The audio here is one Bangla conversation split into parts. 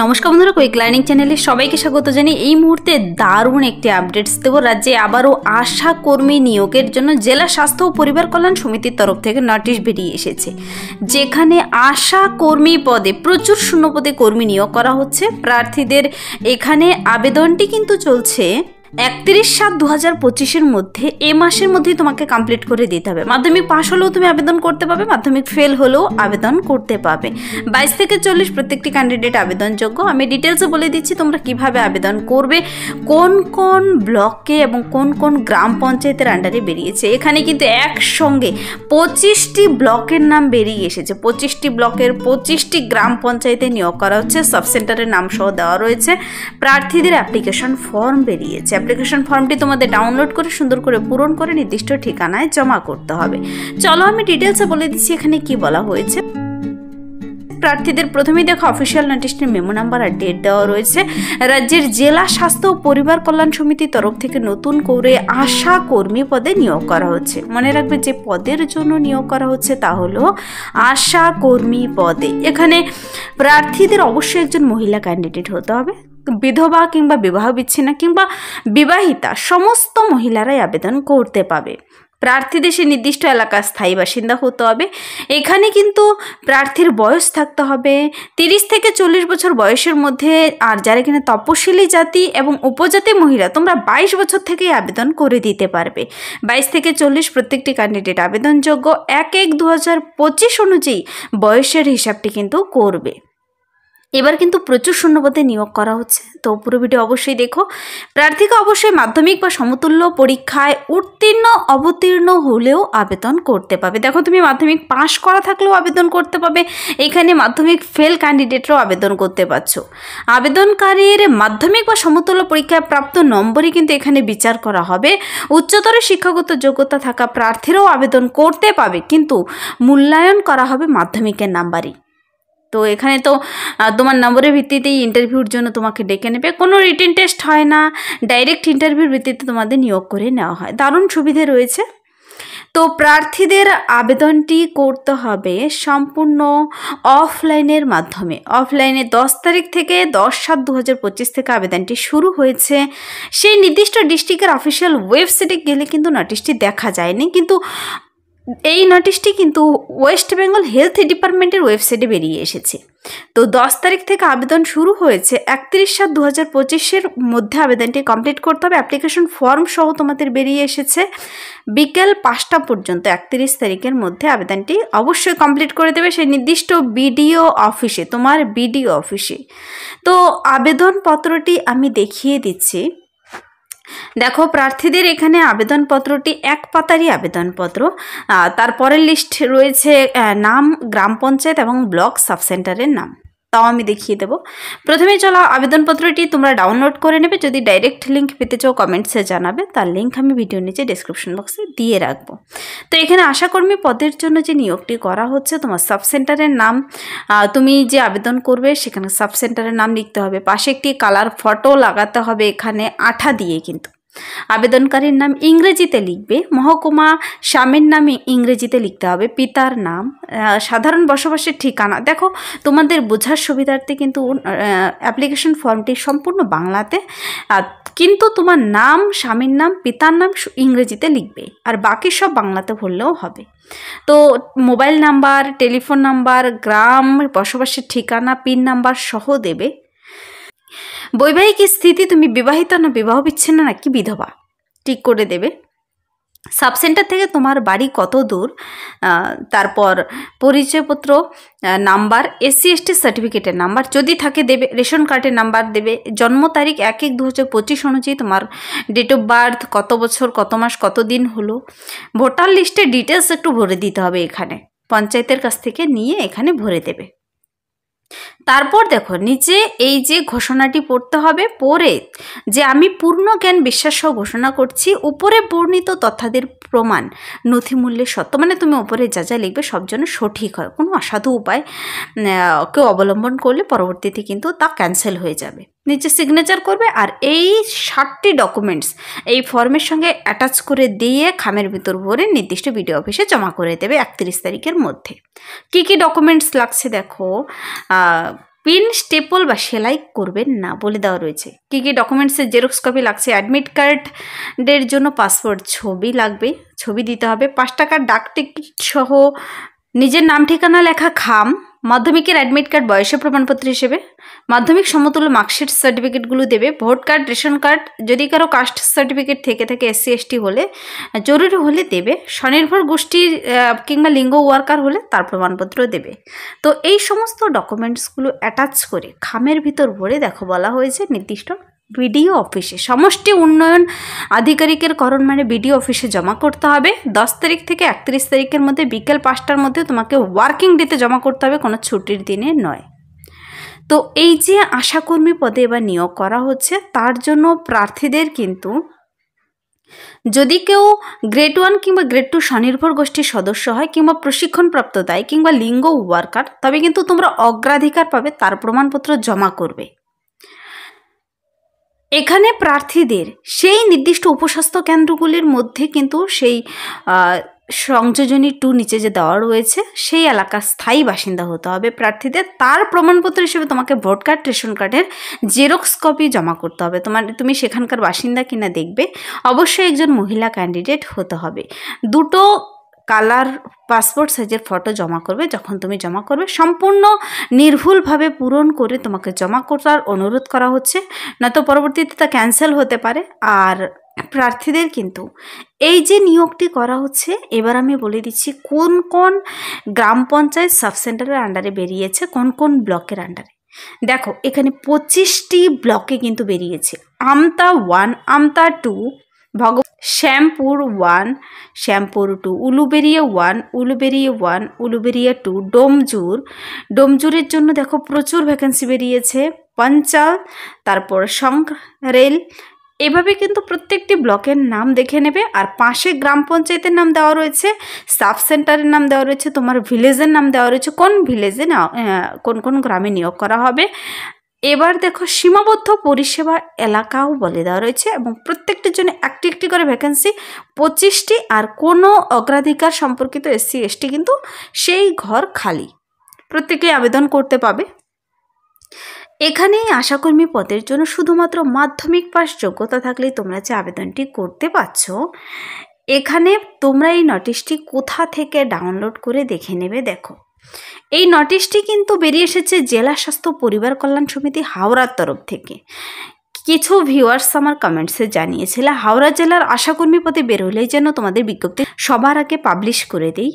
নমস্কার বন্ধুরা, কুইক লার্নিং চ্যানেলে সবাইকে স্বাগত জানিয়ে এই মুহূর্তে দারুণ একটি আপডেটস দেব। রাজ্যে আবারও আশা কর্মী নিয়োগের জন্য জেলা স্বাস্থ্য ও পরিবার কল্যাণ সমিতির তরফ থেকে নোটিশ বেরিয়ে এসেছে, যেখানে আশা কর্মী পদে প্রচুর শূন্যপদে কর্মী নিয়োগ করা হচ্ছে। প্রার্থীদের এখানে আবেদনটি কিন্তু চলছে 31/7/2025 মধ্যে। এই মাসের মধ্যেই তোমাকে কমপ্লিট করে দিতে হবে। মাধ্যমিক পাস হলেও তুমি আবেদন করতে পারবে, মাধ্যমিক ফেল হলেও আবেদন করতে পারবে। 22 থেকে 40 প্রত্যেকটি ক্যান্ডিডেট আবেদনযোগ্য। আমি ডিটেলসে বলে দিচ্ছি তোমরা কিভাবে আবেদন করবে, কোন কোন ব্লকে এবং কোন কোন গ্রাম পঞ্চায়েতের আন্ডারে বেরিয়েছে। এখানে কিন্তু একসঙ্গে 25টি ব্লকের নাম বেরিয়ে এসেছে। 25টি ব্লকের 25টি গ্রাম পঞ্চায়েতে নিয়োগ করা হচ্ছে। সাব সেন্টারের নাম সহ দেওয়া রয়েছে। প্রার্থীদের অ্যাপ্লিকেশন ফর্ম বেরিয়েছে। অ্যাপ্লিকেশন ফর্মটি তোমাদের ডাউনলোড করে সুন্দর করে পূরণ করে নির্দিষ্ট ঠিকানায় জমা করতে হবে। চলো আমি ডিটেলসে বলে দিচ্ছি এখানে কি বলা হয়েছে। প্রার্থীদের প্রথমেই দেখো অফিসিয়াল নোটিশটির মেমো নাম্বার আর ডেট দেওয়া রয়েছে। রাজ্যের জেলা স্বাস্থ্য ও পরিবার কল্যাণ সমিতির তরফ থেকে নতুন করে আশা কর্মী পদে নিয়োগ করা হচ্ছে। মনে রাখবে যে পদের জন্য নিয়োগ করা হচ্ছে তা হলো আশা কর্মী পদে। এখানে প্রার্থীদের অবশ্যই একজন মহিলা ক্যান্ডিডেট হতে হবে। বিধবা কিংবা বিবাহ বিচ্ছিন্না কিংবা বিবাহিতা সমস্ত মহিলারাই আবেদন করতে পাবে। প্রার্থীদের সে নির্দিষ্ট এলাকার স্থায়ী বাসিন্দা হতে হবে। এখানে কিন্তু প্রার্থীর বয়স থাকতে হবে 30 থেকে 40 বছর বয়সের মধ্যে। আর যারা কিনা তপশিলি জাতি এবং উপজাতি মহিলা, তোমরা 22 বছর থেকেই আবেদন করে দিতে পারবে। 22 থেকে 40 প্রত্যেকটি ক্যান্ডিডেট আবেদনযোগ্য। 1/1/2025 অনুযায়ী বয়সের হিসাবটি কিন্তু করবে। এবার কিন্তু প্রচুর শূন্যপদে নিয়োগ করা হচ্ছে, তো পুরো ভিডিও অবশ্যই দেখো। প্রার্থীকে অবশ্যই মাধ্যমিক বা সমতুল্য পরীক্ষায় উত্তীর্ণ অবতীর্ণ হলেও আবেদন করতে পারবে। দেখো তুমি মাধ্যমিক পাশ করা থাকলেও আবেদন করতে পারবে। এখানে মাধ্যমিক ফেল ক্যান্ডিডেটরাও আবেদন করতে পারছো। আবেদনকারীর মাধ্যমিক বা সমতুল্য পরীক্ষায় প্রাপ্ত নম্বরই কিন্তু এখানে বিচার করা হবে। উচ্চতর শিক্ষাগত যোগ্যতা থাকা প্রার্থীরাও আবেদন করতে পারবে, কিন্তু মূল্যায়ন করা হবে মাধ্যমিকের নাম্বারই। তো এখানে তো তোমার নম্বরের ভিত্তিতেই ইন্টারভিউর জন্য তোমাকে ডেকে নেবে। কোনো রিটেন টেস্ট হয় না, ডাইরেক্ট ইন্টারভিউর ভিত্তিতে তোমাদের নিয়োগ করে নেওয়া হয়। দারুণ সুবিধে রয়েছে। তো প্রার্থীদের আবেদনটি করতে হবে সম্পূর্ণ অফলাইনের মাধ্যমে। অফলাইনে 10 তারিখ থেকে 10/7/2025 থেকে আবেদনটি শুরু হয়েছে। সেই নির্দিষ্ট ডিস্ট্রিক্টের অফিসিয়াল ওয়েবসাইটে গেলে কিন্তু নোটিশটি দেখা যায়নি, কিন্তু এই নোটিশটি কিন্তু ওয়েস্ট বেঙ্গল হেলথ ডিপার্টমেন্টের ওয়েবসাইটে বেরিয়ে এসেছে। তো 10 তারিখ থেকে আবেদন শুরু হয়েছে। 31/7/2025 মধ্যে আবেদনটি কমপ্লিট করতে হবে। অ্যাপ্লিকেশন ফর্ম সহ তোমাদের বেরিয়ে এসেছে। বিকেল 5টা পর্যন্ত 31 তারিখের মধ্যে আবেদনটি অবশ্যই কমপ্লিট করে দেবে সেই নির্দিষ্ট বিডিও অফিসে, তোমার বিডিও অফিসে। তো আবেদনপত্রটি আমি দেখিয়ে দিচ্ছি। দেখো প্রার্থীদের এখানে আবেদনপত্রটি এক পাতারই আবেদনপত্র। তারপরের লিস্ট রয়েছে নাম, গ্রাম পঞ্চায়েত এবং ব্লক সাব সেন্টারের নাম, তাও আমি দেখিয়ে দেবো। প্রথমে চলো আবেদনপত্রটি তোমরা ডাউনলোড করে নেবে। যদি ডাইরেক্ট লিঙ্ক পেতে চাও কমেন্টসে জানাবে, তার লিঙ্ক আমি ভিডিওর নিচে ডেসক্রিপশন বক্সে দিয়ে রাখবো। তো এখানে আশাকর্মী পদের জন্য যে নিয়োগটি করা হচ্ছে, তোমার সাব সেন্টারের নাম, তুমি যে আবেদন করবে সেখানে সাব সেন্টারের নাম লিখতে হবে। পাশে একটি কালার ফটো লাগাতে হবে এখানে আঠা দিয়ে। কিন্তু আবেদনকারীর নাম ইংরেজিতে লিখবে, মহকুমা স্বামীর নাম ইংরেজিতে লিখতে হবে, পিতার নাম, সাধারণ বসবাসের ঠিকানা। দেখো তোমাদের বোঝার সুবিধার্থে কিন্তু অ্যাপ্লিকেশন ফর্মটি সম্পূর্ণ বাংলাতে, কিন্তু তোমার নাম, স্বামীর নাম, পিতার নাম ইংরেজিতে লিখবে, আর বাকি সব বাংলাতে ভরলেও হবে। তো মোবাইল নাম্বার, টেলিফোন নাম্বার, গ্রাম, বসবাসের ঠিকানা, পিন নাম্বার সহ দেবে। বৈবাহিক স্থিতি, তুমি বিবাহিত না বিবাহ বিচ্ছিন্ন নাকি বিধবা, ঠিক করে দেবে। সাব সেন্টার থেকে তোমার বাড়ি কত দূর, তারপর পরিচয়পত্র নাম্বার, SC/ST সার্টিফিকেটের নাম্বার যদি থাকে দেবে, রেশন কার্ডের নাম্বার দেবে, জন্ম তারিখ 1/1/2025 অনুযায়ী তোমার ডেট অফ বার্থ, কত বছর, কত মাস, কত দিন হলো। ভোটার লিস্টের ডিটেলস একটু ভরে দিতে হবে, এখানে পঞ্চায়েতের কাছ থেকে নিয়ে এখানে ভরে দেবে। তারপর দেখো নিচে এই যে ঘোষণাটি পড়তে হবে, পড়ে যে আমি পূর্ণ জ্ঞান বিশ্বাস সহ ঘোষণা করছি উপরে বর্ণিত তথ্যাদির প্রমাণ নথিমূল্যের সত্য, মানে তুমি উপরে যা যা লিখবে সব যেন সঠিক হয়। কোনো অসাধু উপায় কেউ অবলম্বন করলে পরবর্তীতে কিন্তু তা ক্যান্সেল হয়ে যাবে। নিচে সিগনেচার করবে, আর এই 60টি ডকুমেন্টস এই ফর্মের সঙ্গে অ্যাটাচ করে দিয়ে খামের ভিতর ভরে নির্দিষ্ট বিডিও অফিসে জমা করে দেবে 31 তারিখের মধ্যে। কি কি ডকুমেন্টস লাগছে দেখো, পিন স্টেপল বা সেলাই করবেন না বলে দেওয়া রয়েছে। কী কী ডকুমেন্টসের জেরক্স কপি লাগছে, অ্যাডমিট কার্ডের জন্য পাসপোর্ট ছবি লাগবে, ছবি দিতে হবে, 5 টাকার ডাক টিকিট সহ নিজের নাম ঠিকানা লেখা খাম, মাধ্যমিকের অ্যাডমিট কার্ড বয়সের প্রমাণপত্র হিসেবে, মাধ্যমিক সমতুল্য মার্কশিট সার্টিফিকেটগুলো দেবে, ভোট কার্ড, রেশন কার্ড, যদি কারো কাস্ট সার্টিফিকেট থেকে থাকে SC ST হলে জরুরি হলে দেবে, স্বনির্ভর গোষ্ঠীর কিংবা লিঙ্গ ওয়ার্কার হলে তার প্রমাণপত্র দেবে। তো এই সমস্ত ডকুমেন্টসগুলো অ্যাটাচ করে খামের ভিতর ভরে দেখো বলা হয়েছে নির্দিষ্ট বিডিও অফিসে, সমষ্টি উন্নয়ন আধিকারিকের করণ মানে বিডিও অফিসে জমা করতে হবে। 10 তারিখ থেকে 31 তারিখের মধ্যে বিকেল 5টার মধ্যে তোমাকে ওয়ার্কিং ডেতে জমা করতে হবে, কোনো ছুটির দিনে নয়। তো এই যে আশাকর্মী পদে এবার নিয়োগ করা হচ্ছে, তার জন্য প্রার্থীদের কিন্তু যদি কেউ গ্রেড 1 কিংবা গ্রেড 2 স্বনির্ভর গোষ্ঠীর সদস্য হয় কিংবা প্রশিক্ষণপ্রাপ্ত দেয় কিংবা লিঙ্গ ওয়ার্কার, তবে কিন্তু তোমরা অগ্রাধিকার পাবে, তার প্রমাণপত্র জমা করবে। এখানে প্রার্থীদের সেই নির্দিষ্ট উপস্বাস্থ্য কেন্দ্রগুলির মধ্যে কিন্তু সেই সংযোজনী 2 নিচে যে দেওয়া রয়েছে সেই এলাকার স্থায়ী বাসিন্দা হতে হবে প্রার্থীদের। তার প্রমাণপত্র হিসেবে তোমাকে ভোট কার্ড, রেশন কার্ডের জেরক্স কপি জমা করতে হবে। তুমি সেখানকার বাসিন্দা কিনা দেখবে। অবশ্যই একজন মহিলা ক্যান্ডিডেট হতে হবে। 2টো কালার পাসপোর্ট সাইজের ফটো জমা করবে। যখন তুমি জমা করবে সম্পূর্ণ নির্ভুলভাবে পূরণ করে তোমাকে জমা করার অনুরোধ করা হচ্ছে, নয়তো পরবর্তীতে তা ক্যান্সেল হতে পারে। আর প্রার্থীদের কিন্তু এই যে নিয়োগটি করা হচ্ছে, এবার আমি বলে দিচ্ছি কোন কোন গ্রাম পঞ্চায়েত সাবসেন্টারের আন্ডারে বেরিয়েছে, কোন কোন ব্লকের আন্ডারে। দেখো এখানে 25টি ব্লকে কিন্তু বেরিয়েছে। আমতা 1, আমতা 2, শ্যামপুর 1, শ্যামপুর 2, উলুবেড়িয়া 1, উলুবেড়িয়া 1, উলুবেড়িয়া 2, ডোমজুরের জন্য দেখো প্রচুর ভ্যাকেন্সি বেরিয়েছে, পঞ্চাল, তারপর সংরেল। এভাবে কিন্তু প্রত্যেকটি ব্লকের নাম দেখে নেবে। আর পাশে গ্রাম পঞ্চায়েতের নাম দেওয়া রয়েছে, সাব সেন্টারের নাম দেওয়া রয়েছে, তোমার ভিলেজের নাম দেওয়া রয়েছে, কোন ভিলেজে কোন কোন গ্রামে নিয়োগ করা হবে। এবার দেখো সীমাবদ্ধ পরিষেবা এলাকাও বলে দেওয়া রয়েছে এবং প্রত্যেকটির জন্য একটি একটি করে ভ্যাকেন্সি 25টি। আর কোনো অগ্রাধিকার সম্পর্কিত SC ST কিন্তু সেই ঘর খালি, প্রত্যেকেই আবেদন করতে পাবে। এখানে আশাকর্মী পদের জন্য শুধুমাত্র মাধ্যমিক পাস যোগ্যতা থাকলেই তোমরা যে আবেদনটি করতে পারছো। এখানে তোমরা এই নোটিশটি কোথা থেকে ডাউনলোড করে দেখে নেবে। দেখো এই নোটিশটি কিন্তু বেরিয়ে এসেছে জেলা স্বাস্থ্য পরিবার কল্যাণ সমিতি হাওড়ার তরফ থেকে। কিছু ভিউয়ার্স আমার কমেন্টসে জানিয়েছিল হাওড়া জেলার আশাকর্মী পদে বেরোলেই যেন তোমাদের বিজ্ঞপ্তি সবার আগে পাবলিশ করে দিই।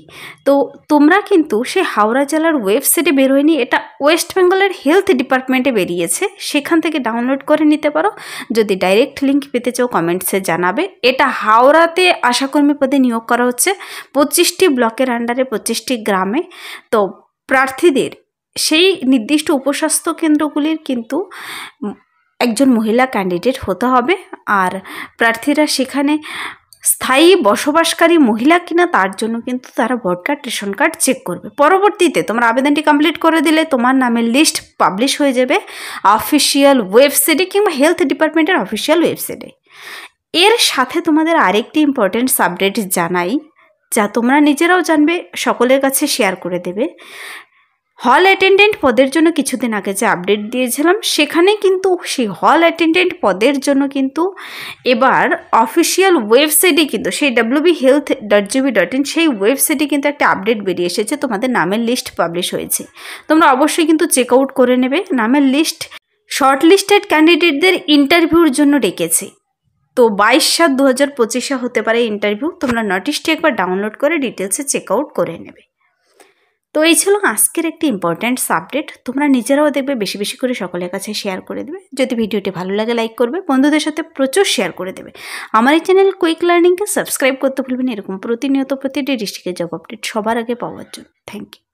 তো তোমরা কিন্তু সেই হাওড়া জেলার ওয়েবসাইটে বেরোয়নি, এটা ওয়েস্ট বেঙ্গলের হেলথ ডিপার্টমেন্টে বেরিয়েছে, সেখান থেকে ডাউনলোড করে নিতে পারো। যদি ডাইরেক্ট লিঙ্ক পেতে চাও কমেন্টসে জানাবে। এটা হাওড়াতে আশাকর্মী পদে নিয়োগ করা হচ্ছে 25টি ব্লকের আন্ডারে 25টি গ্রামে। তো প্রার্থীদের সেই নির্দিষ্ট উপস্বাস্থ্য কেন্দ্রগুলির কিন্তু একজন মহিলা ক্যান্ডিডেট হতে হবে। আর প্রার্থীরা সেখানে স্থায়ী বসবাসকারী মহিলা কিনা তার জন্য কিন্তু তারা vote card, ration card check করবে। পরবর্তীতে তোমরা আবেদনটি কমপ্লিট করে দিলে তোমার নামের লিস্ট পাবলিশ হয়ে যাবে অফিসিয়াল ওয়েবসাইটে কিংবা হেলথ ডিপার্টমেন্টের অফিসিয়াল ওয়েবসাইটে। এর সাথে তোমাদের আরেকটি ইম্পর্টেন্ট আপডেট জানাই, যা তোমরা নিজেরাও জানবে, সকলের কাছে শেয়ার করে দেবে। হল অ্যাটেন্ডেন্ট পদের জন্য কিছুদিন আগে যে আপডেট দিয়েছিলাম, সেখানে কিন্তু সেই হল অ্যাটেন্ডেন্ট পদের জন্য কিন্তু এবার অফিসিয়াল ওয়েবসাইটে কিন্তু সেই www.health.gov.in সেই ওয়েবসাইটে কিন্তু একটা আপডেট বেরিয়ে এসেছে, তোমাদের নামের লিস্ট পাবলিশ হয়েছে। তোমরা অবশ্যই কিন্তু চেক আউট করে নেবে। নামের লিস্ট শর্ট লিস্টেড ক্যান্ডিডেটদের ইন্টারভিউর জন্য ডেকেছে। তো 22/7/2025 হতে পারে ইন্টারভিউ। তোমরা নোটিশটি একবার ডাউনলোড করে ডিটেলসে চেক আউট করে নেবে। তো এই ছিল আজকের একটি ইম্পর্ট্যান্ট আপডেট। তোমরা নিজেরাও দেখবে, বেশি বেশি করে সকলের কাছে শেয়ার করে দেবে। যদি ভিডিওটি ভালো লাগে লাইক করবে, বন্ধুদের সাথে প্রচুর শেয়ার করে দেবে। আমার এই চ্যানেল কুইক লার্নিংকে সাবস্ক্রাইব করতে ভুলবেন এরকম প্রতিনিয়ত প্রতিটি ডিস্ট্রিক্টের জব আপডেট সবার আগে পাওয়ার জন্য। Thank you.